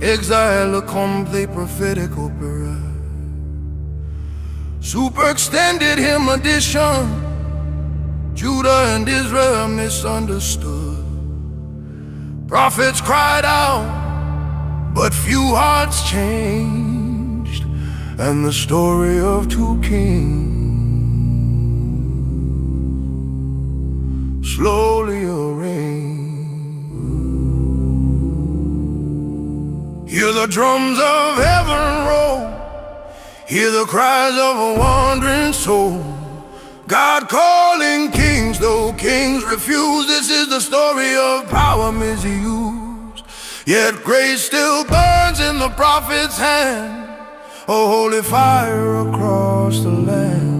exile accompli prophetic opera. Super extended him addition. Judah and Israel misunderstood. Prophets cried out, but few hearts changed, and the story of two kings slowly arranged. Hear the drums of heaven roll, hear the cries of a wandering soul. God calling kings, though kings refuse. This is the story of power misused. Yet grace still burns in the prophet's hand, a holy fire across the land.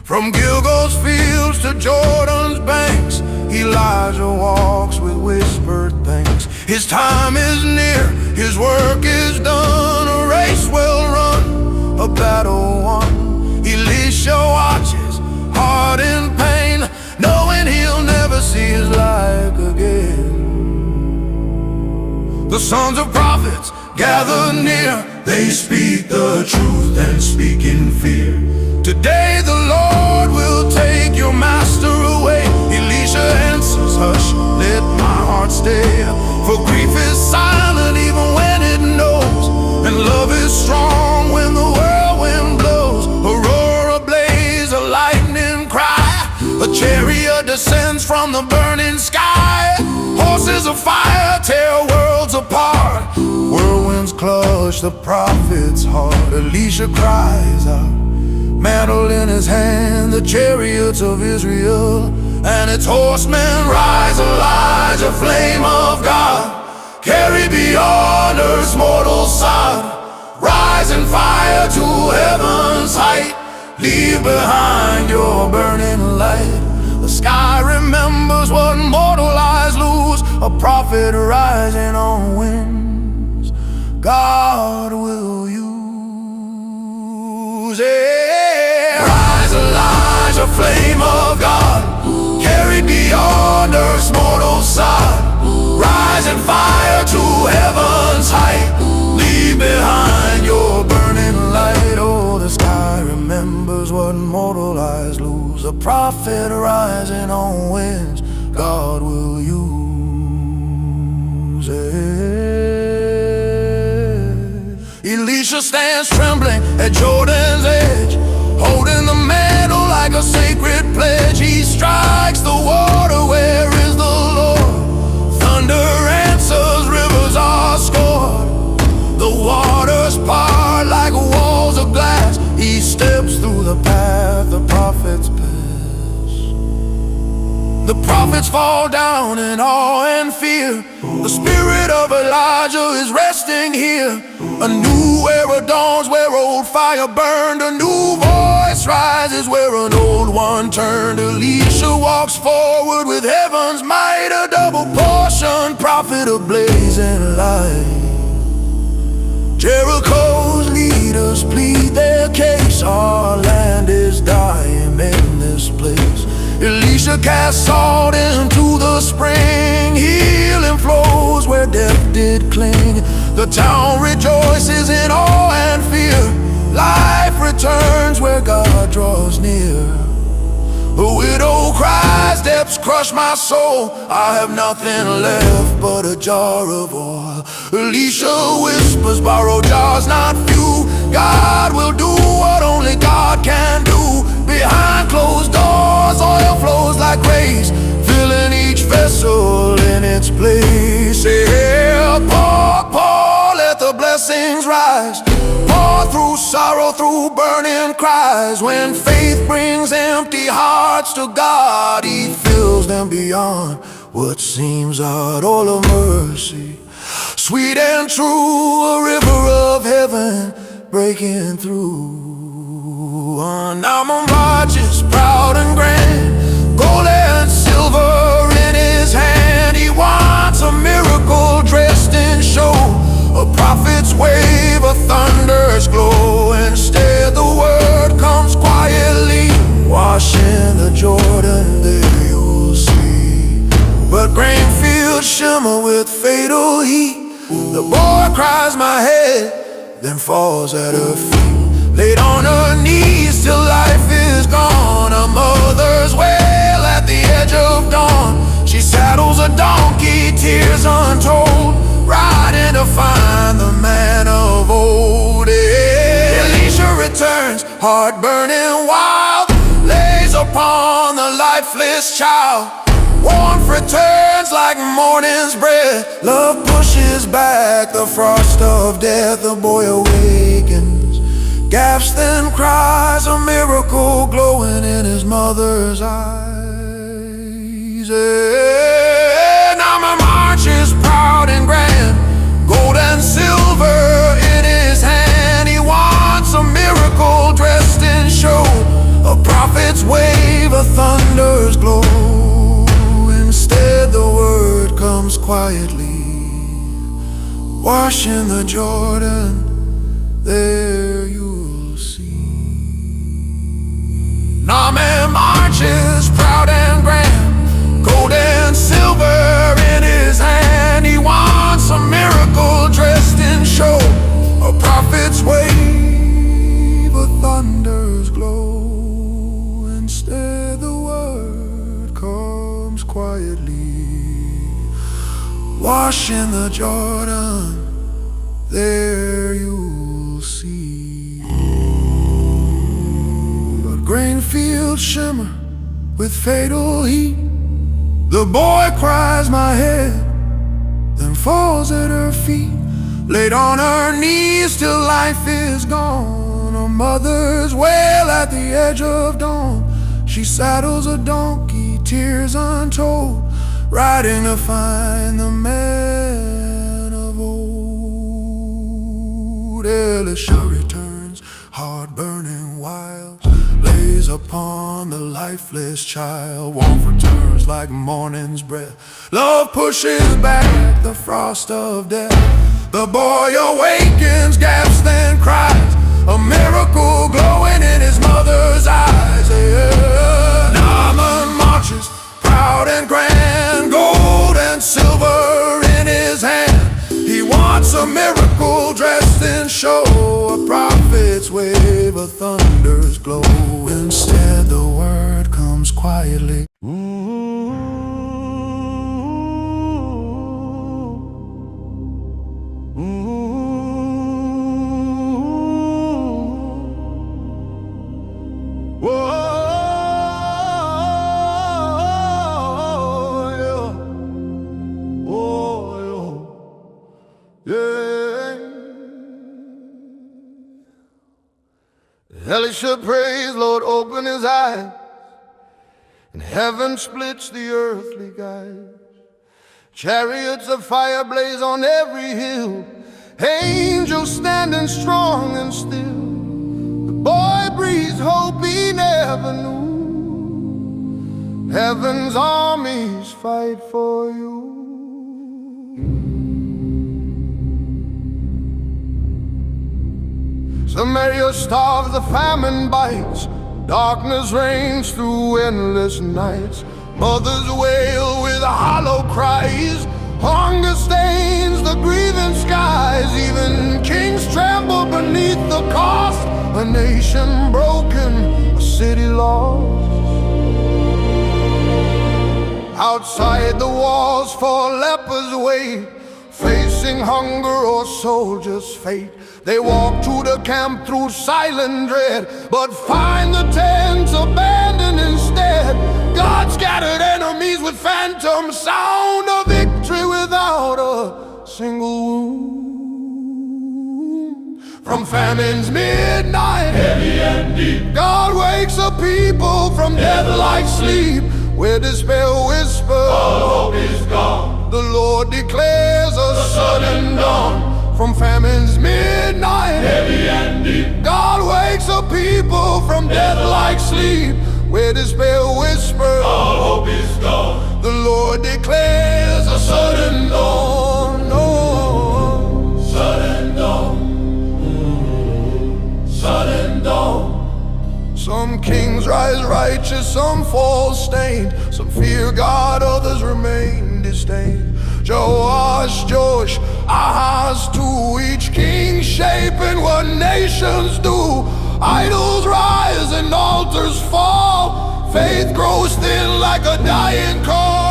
From Gilgal's fields to Jordan's banks, Elijah walks with whispered thanks. His time is near, his work is done, a race well run, a battle won. Elisha watches, heart in pain, knowing he'll never see his like again. The sons of prophets gather near, they speak the truth and speak in fear. Today the Lord will take your master away. Elisha answers, hush, let my heart stay. For grief is silent even when it knows, and love is strong when the whirlwind blows. A roar, a blaze, a lightning cry, a chariot descends from the burning sky. Horses of fire tear worlds apart, whirlwinds clutch the prophet's heart. Elisha cries out, mantle in his hand, the chariots of Israel and its horsemen rise. Elijah, flame of God, carry beyond earth's mortal sod. Rise in fire to heaven's height, leave behind your burning light. The sky remembers what mortal eyes lose, a prophet rising on winds God will use. Rise, Elijah, flame of God, carried beyond earth's mortal sod. Rise in fire to heaven's height, leave behind your burning light. Oh, the sky remembers what mortal eyes lose, a prophet rising on winds God will use. Elisha stands trembling at Jordan's edge, holding the mantle like a sacred pledge. He strikes the water, where is the Lord? Thunder answers, rivers are scored. The waters part like walls of glass. He steps through the path the prophets pass. The prophets fall down in awe and fear. The spirit of Elijah is resting here. A new era dawns where old fire burned. A new voice rises where an old one turned. Elisha walks forward with heaven's might, a double portion prophet of blazing light. Jericho's leaders plead their case, our land is dying in this place. Elisha casts salt into the spring, healing flows where death did cling. The town rejoices in awe and fear, life returns where God draws near. A widow cries, depths crush my soul, I have nothing left but a jar of oil. Elisha whispers, borrow jars not few, God will do what only God can do. Behind closed doors, oil flows like grace, filling each vessel in its place. Yeah, pour, let the blessings rise. Pour through sorrow, through burning cries. When faith brings empty hearts to God, He fills them beyond what seems odd. All of mercy, sweet and true, a river of heaven breaking through. Naaman marches proud and grand, gold and silver in his hand. He wants a miracle dressed in show, a prophet's wave, a thunder's glow. Instead the word comes quietly, wash in the Jordan, there you'll see with fatal heat. The boy cries my head, then falls at her feet. Laid on her knees till life is gone. A mother's wail at the edge of dawn. She saddles a donkey, tears untold, riding to find the man of old. Elisha returns, heart burning wild, lays upon the lifeless child. Warmth returns like morning's bread. Love pushes back the frost of death. The boy awakens, gasps then cries, a miracle glowing in his mother's eyes. Now my march is proud and grand, gold and silver in his hand. He wants a miracle dressed in show, a prophet's wave, a thunder's glow. Instead the word comes quietly, wash in the Jordan, there you'll see. Naaman marches proud and grand, gold and silver in his hand. He wants a miracle dressed in show, a prophet's wave, a thunder's glow. Instead the word comes quietly, wash in the Jordan, there you'll see. But grain fields shimmer with fatal heat. The boy cries my head, then falls at her feet. Laid on her knees till life is gone. A mother's wail at the edge of dawn. She saddles a donkey, tears untold, riding to find the man of old. Elisha returns, heart burning wild, lays upon the lifeless child. Warmth returns like morning's breath. Love pushes back the frost of death. The boy awakens, gasps then cries, a miracle glowing in his mother's eyes. Naaman marches proud and grand, gold and silver in his hand. He wants a miracle dressed in show, a prophet's wave, a thunder's glow. Instead the word comes quietly. Elisha prays, Lord, open his eyes, and heaven splits the earthly skies. Chariots of fire blaze on every hill, angels standing strong and still. The boy breathes hope he never knew. Heaven's armies fight for you. Samaria starves, the famine bites, darkness reigns through endless nights. Mothers wail with hollow cries, hunger stains the grieving skies. Even kings tremble beneath the cost, a nation broken, a city lost. Outside the walls four lepers wait, facing hunger or soldier's fate. They walk to the camp through silent dread, but find the tents abandoned instead. God scattered enemies with phantom sound, a victory without a single wound. From famine's midnight, heavy and deep, God wakes a people from death-like sleep. Where despair whispers, all hope is gone, the Lord declares a sudden dawn. From famine's midnight, heavy and deep, God wakes a people from death-like sleep. Where despair whispers, all hope is gone, the Lord declares a sudden dawn. Oh, sudden dawn, sudden dawn. Some kings rise righteous, some fall stained. Some fear God, others remain disdained. Joash, Josh, Ahaz too, each king shaping what nations do. Idols rise and altars fall, faith grows thin like a dying coal.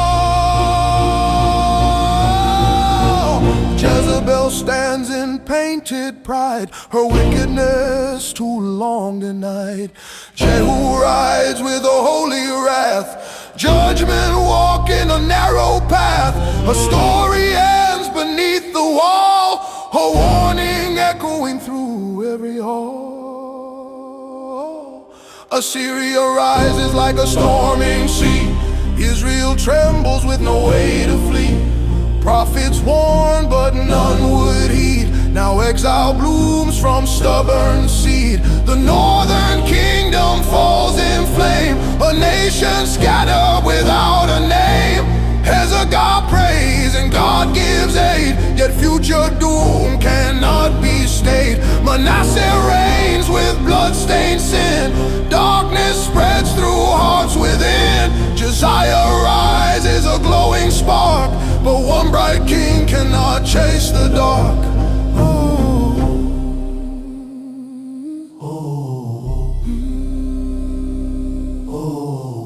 Jezebel stands in painted pride, her wickedness too long denied. Jehu rides with a holy wrath, judgment walk in a narrow path. Her story ends beneath the wall, her warning echoing through every hall. Assyria rises like a storming sea, Israel trembles with no way to flee. Prophets warned but none would heed, now exile blooms from stubborn seed. The northern kingdom falls in flame, a nation scattered without a name. Hezekiah prays and God gives aid, yet future doom cannot be stayed. Manasseh reigns with bloodstained sin, darkness spreads through hearts within. Josiah rises a glowing spark, but one bright king cannot chase the dark.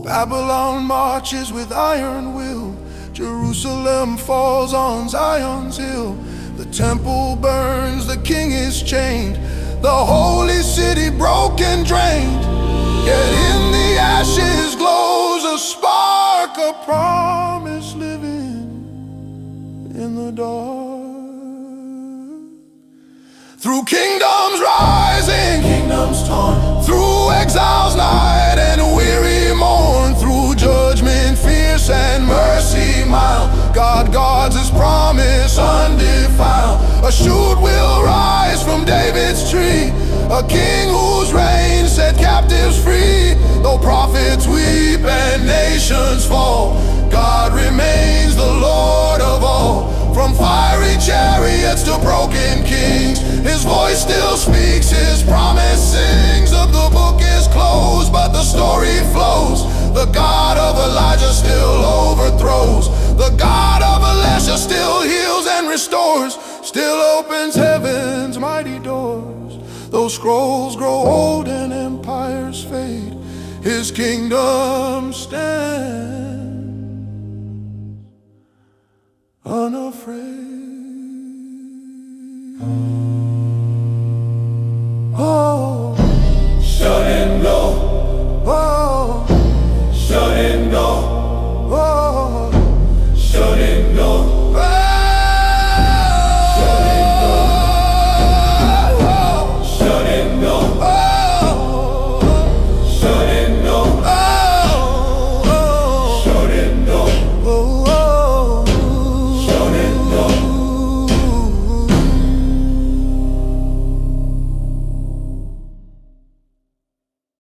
Babylon marches with iron will, Jerusalem falls on Zion's hill. The temple burns, the king is chained, the holy city broken, drained. Yet in the ashes glows a spark, a promise living in the dark. Through kingdoms rising, kingdoms torn, through exile's night and weary morn, through judgment fierce and mercy mild, God guards his promise undefiled. A shoot will rise from David's tree, a king whose reign set captives free. Though prophets weep and nations fall, God remains the Lord of all. From fiery chariots to broken kings, his voice still speaks, his promise sings. The book is closed, but the story flows. The God of Elijah still overthrows, the God of Elisha still heals and restores, still opens heaven's mighty doors. Those scrolls grow old and empires fade, his kingdom stands unafraid.